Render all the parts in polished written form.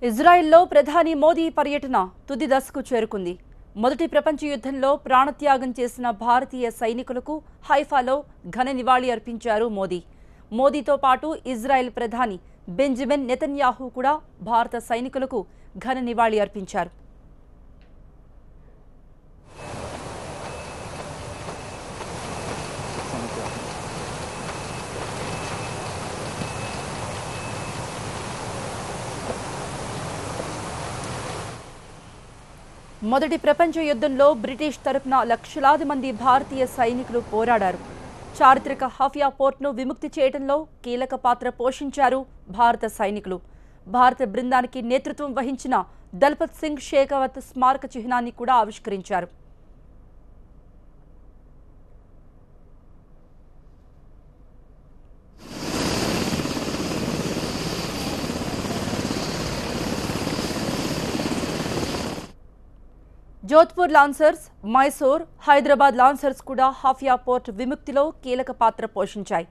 ఇజ్రాయెల్లో ప్రధాని మోదీ పర్యటన తుది దశకు చేరుకుంది. మొదటి ప్రపంచ యుద్ధంలో ప్రాణత్యాగం చేసిన భారతీయ సైనికులకు హైఫాలో ఘన నివాళి అర్పించారు మోదీ. మోదీతో పాటు ఇజ్రాయెల్ ప్రధాని బెంజమిన్ నెతన్యాహు కూడా భారత సైనికులకు ఘన నివాళి అర్పించారు. మొదటి ప్రపంచ యుద్ధంలో బ్రిటిష్ తరపున లక్షలాది మంది భారతీయ సైనికులు పోరాడారు. చారిత్రక హఫియా పోర్ట్ను విముక్తి చేయడంలో కీలక పాత్ర పోషించారు భారత సైనికులు. భారత బృందానికి నేతృత్వం వహించిన దల్పత్ సింగ్ షేకావత్ స్మారక చిహ్నాన్ని కూడా ఆవిష్కరించారు. జోధ్పూర్ లాన్సర్స్, మైసూర్, హైదరాబాద్ లాన్సర్స్ కూడా హఫియా పోర్ట్ విముక్తిలో కీలక పాత్ర పోషించాయి.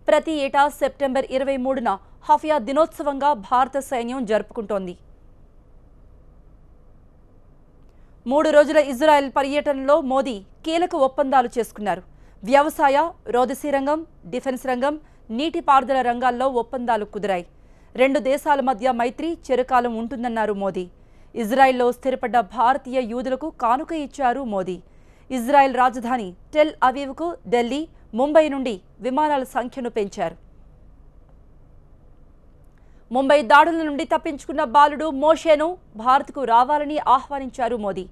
ప్రతి ఏటా సెప్టెంబర్ 23న హఫియా దినోత్సవంగా భారత సైన్యం జరుపుకుంటోంది. 3 రోజుల ఇజ్రాయెల్ పర్యటనలో మోదీ కీలక ఒప్పందాలు చేసుకున్నారు. వ్యవసాయ, రోదసీ రంగం, డిఫెన్స్ రంగం, నీటిపారుదల రంగాల్లో ఒప్పందాలు కుదిరాయి. 2 దేశాల మధ్య మైత్రి చిరకాలం ఉంటుందన్నారు మోదీ. ఇజ్రాయెల్లో స్థిరపడ్డ భారతీయ యూదులకు కానుక ఇచ్చారు మోదీ. ఇజ్రాయెల్ రాజధాని టెల్ అవీవ్కు ఢిల్లీ, ముంబై నుండి విమానాల సంఖ్యను పెంచారు. ముంబై దాడుల నుండి తప్పించుకున్న బాలుడు మోషేను భారత్కు రావాలని ఆహ్వానించారు మోదీ.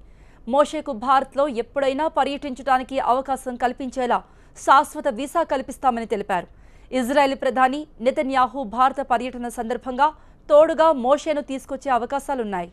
మోషేకు భారత్లో ఎప్పుడైనా పర్యటించడానికి అవకాశం కల్పించేలా శాశ్వత వీసా కల్పిస్తామని తెలిపారు. ఇజ్రాయెల్ ప్రధాని నెతన్యాహు భారత పర్యటన సందర్భంగా తోడుగా మోషేను తీసుకొచ్చే అవకాశాలున్నాయి.